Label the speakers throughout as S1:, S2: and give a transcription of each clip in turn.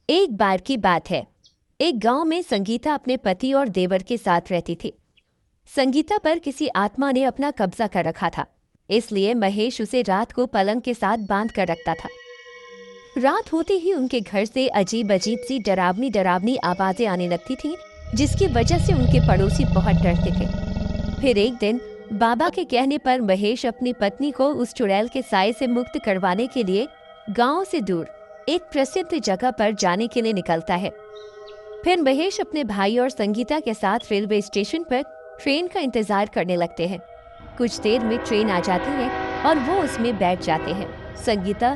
S1: एक बार की बात है। एक गांव में संगीता अपने पति और देवर के साथ रहती थी। संगीता पर किसी आत्मा ने अपना कब्जा कर रखा था, इसलिए महेश उसे रात को पलंग के साथ बांध कर रखता था। रात होते ही उनके घर से अजीब अजीब सी डरावनी डरावनी आवाजें आने लगती थीं, जिसकी वजह से उनके पड़ोसी बहुत डरते थे। फिर एक दिन बाबा के कहने पर महेश अपनी पत्नी को उस चुड़ैल के साए से मुक्त करवाने के लिए गांव से दूर एक प्रसिद्ध जगह पर जाने के लिए निकलता है। फिर महेश अपने भाई और संगीता के साथ रेलवे स्टेशन पर ट्रेन का इंतजार करने लगते हैं। कुछ देर में ट्रेन आ जाती है और वो उसमें बैठ जाते हैं। संगीता,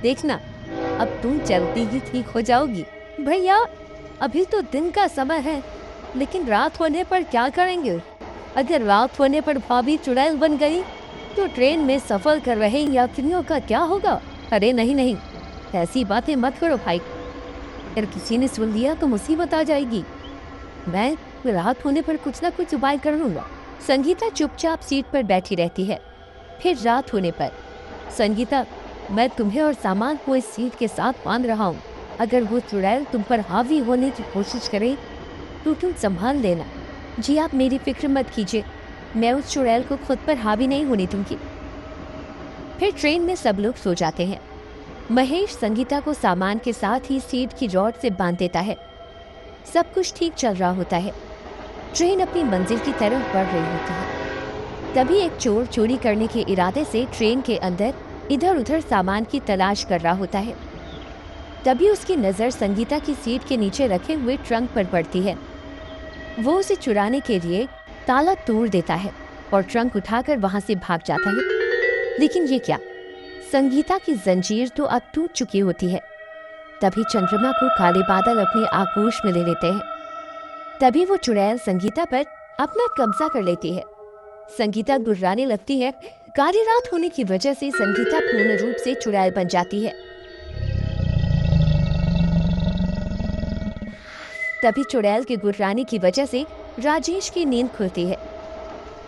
S1: देखना, अब तुम जल्दी ही ठीक हो जाओगी। भैया, अभी तो दिन का समय है, लेकिन रात होने पर क्या करेंगे? अगर रात होने पर भाभी चुड़ैल बन गई तो ट्रेन में सफर कर रहे यात्रियों का क्या होगा? अरे नहीं नहीं, ऐसी बातें मत करो भाई, अगर किसी ने सुन लिया तो मुसीबत आ जाएगी। मैं रात होने पर कुछ ना कुछ उपाय कर लूंगा। संगीता चुपचाप सीट पर बैठी रहती है। फिर रात होने पर, संगीता, मैं तुम्हें और सामान को इस सीट के साथ बांध रहा हूँ। अगर वो चुड़ैल तुम पर हावी होने की कोशिश करे तो तुम संभाल लेना। जी आप मेरी फिक्र मत कीजिए, मैं उस चुड़ैल को खुद पर हावी नहीं होने दूंगी। फिर ट्रेन में सब लोग सो जाते हैं। महेश संगीता को सामान के साथ ही सीट की रॉड से बांध देता है। सब कुछ ठीक चल रहा होता है। ट्रेन अपनी मंजिल की तरफ बढ़ रही होती है। तभी एक चोर चोरी करने के इरादे से ट्रेन के अंदर इधर उधर सामान की तलाश कर रहा होता है। तभी उसकी नज़र संगीता की सीट के नीचे रखे हुए ट्रंक पर पड़ती है। वो उसे चुराने के लिए ताला तोड़ देता है और ट्रंक उठाकर वहां से भाग जाता है। लेकिन ये क्या, संगीता की जंजीर तो अब टूट चुकी होती है। तभी चंद्रमा को काले बादल अपने आगोश में ले लेते हैं। तभी वो चुड़ैल संगीता पर अपना कब्जा कर लेती है। संगीता गुर्राने लगती है। काली रात होने की वजह से संगीता पूर्ण रूप से चुड़ैल बन जाती है। तभी चुड़ैल के गुर्राने की वजह से राजेश की नींद खुलती है।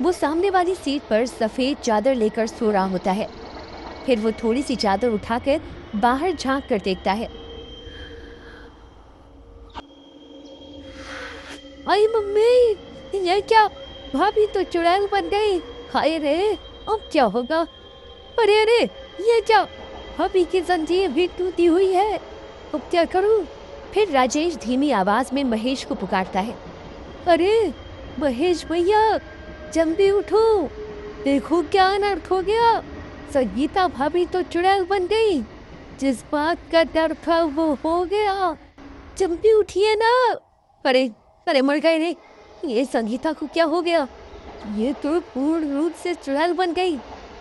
S1: वो सामने वाली सीट पर सफेद चादर लेकर सो रहा होता है। फिर वो थोड़ी सी चादर उठाकर बाहर झांक कर देखता है। आई मम्मी, ये क्या? भाभी तो चुड़ैल बन गई। हाय रे, अब क्या होगा? अरे अरे, ये क्या? भाभी की जंजीर भी टूटी हुई है, अब क्या करूं? फिर राजेश धीमी आवाज में महेश को पुकारता है। अरे महेश भैया, जल्दी उठो, देखो क्या अनर्थ हो गया। संगीता भाभी तो चुड़ैल बन गई। जिस बात का डर था वो हो गया। जल्दी उठिए ना। अरे अरे, मर गए रे। ये संगीता को क्या हो गया? ये तो पूर्ण रूप से चुड़ैल बन गई।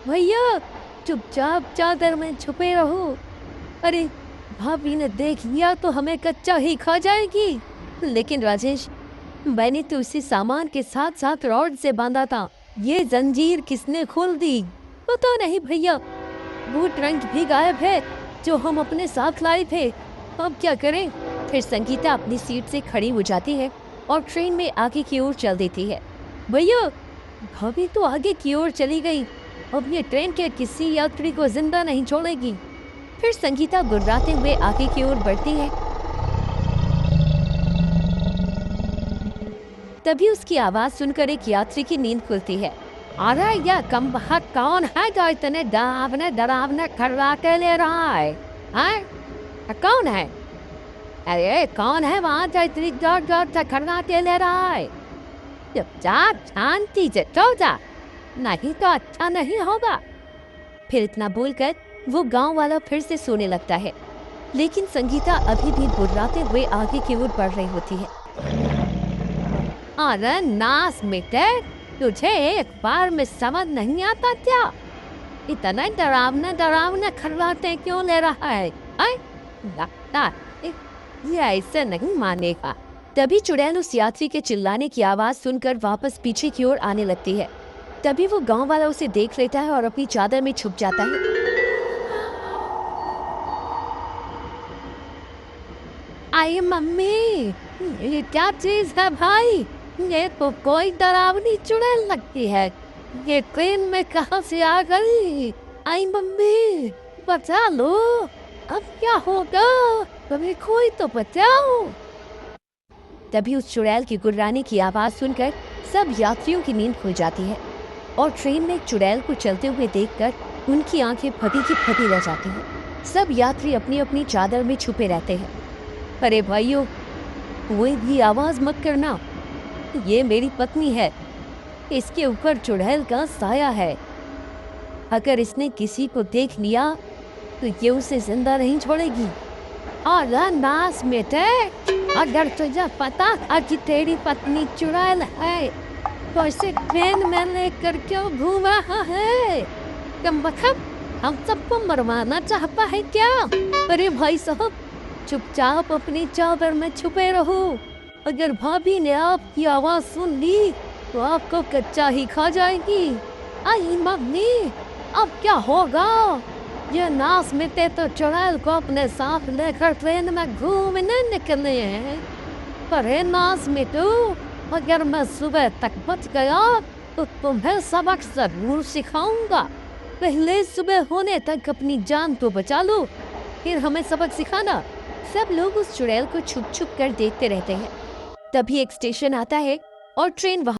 S1: भैया, चुपचाप चादर में छुपे रहो। अरे भाभी ने देख लिया तो हमें कच्चा ही खा जाएगी। लेकिन राजेश, मैंने तो उसी सामान के साथ साथ रॉड से बांधा था। ये जंजीर किसने खोल दी? पता नहीं भैया, वो ट्रंक भी गायब है जो हम अपने साथ लाए थे। अब क्या करें? फिर संगीता अपनी सीट से खड़ी हो जाती है और ट्रेन में आगे की ओर चल देती है। भैया, भाभी तो आगे की ओर चली गई। अब ये ट्रेन के किसी यात्री को जिंदा नहीं छोड़ेगी। फिर संगीता गुर्राते हुए आगे की ओर बढ़ती है। तभी उसकी आवाज सुनकर एक यात्री की नींद खुलती है। अरे यह कम बखत कौन है जो इतने डरावने डरावने खर्राटे ले रहा है? कौन है? अरे कौन है वहाँ जो इतनी जोर जोर से खर्राटे ले रहा है? चुपचाप शांति से सो जा, नहीं तो अच्छा नहीं होगा। फिर इतना बोलकर वो गांव वाला फिर से सोने लगता है। लेकिन संगीता अभी भी गुर्राते हुए आगे की ओर बढ़ रही होती है। अरे नास मिटे, तुझे एक बार में समझ नहीं आता क्या? इतना डरावना डरावना खर्राटे क्यों ले रहा है? लगता ये ऐसे नहीं मानेगा। तभी चुड़ैल उस यात्री के चिल्लाने की आवाज सुनकर वापस पीछे की ओर आने लगती है। तभी वो गांव वाला उसे देख लेता है और अपनी चादर में छुप जाता है। आई मम्मी, ये क्या चीज है भाई? ये तो कोई डरावनी चुड़ैल लगती है। ये ट्रेन में कहाँ से आ गई? आई मम्मी, बचा लो, अब क्या होगा, तुम्हें कोई तो बचाओ। तभी उस चुड़ैल की गुर्राने की आवाज सुनकर सब यात्रियों की नींद खुल जाती है और ट्रेन में एक चुड़ैल को चलते हुए देखकर उनकी आंखें फटी की फटी रह जाती हैं। सब यात्री अपनी अपनी चादर में छुपे रहते हैं। अरे भाइयों, कोई भी आवाज मत करना, ये मेरी पत्नी है, इसके ऊपर चुड़ैल का साया है। अगर इसने किसी को देख लिया तो ये उसे जिंदा नहीं छोड़ेगी। और नास बेटे, अगर तुझे पता था कि तेरी पत्नी चुड़ैल है तो इसे ट्रेन में लेकर क्यों घूम रहा है? कम बखत हम सबको मरवाना चाहता है क्या? अरे भाई साहब, चुपचाप अपनी चादर में छुपे रहो। अगर भाभी ने आपकी आवाज सुन ली तो आपको कच्चा ही खा जाएगी। आई मम्मी, अब क्या होगा? ये नास मिटे तो चुड़ैल को अपने साथ लेकर ट्रेन में घूमने निकले हैं। पर हे नास मिटू, अगर मैं सुबह तक बच गया तो तुम्हें सबक जरूर सिखाऊंगा। पहले सुबह होने तक अपनी जान तो बचा लो, फिर हमें सबक सिखाना। सब लोग उस चुड़ैल को छुप छुप कर देखते रहते हैं। तभी एक स्टेशन आता है और ट्रेन वहां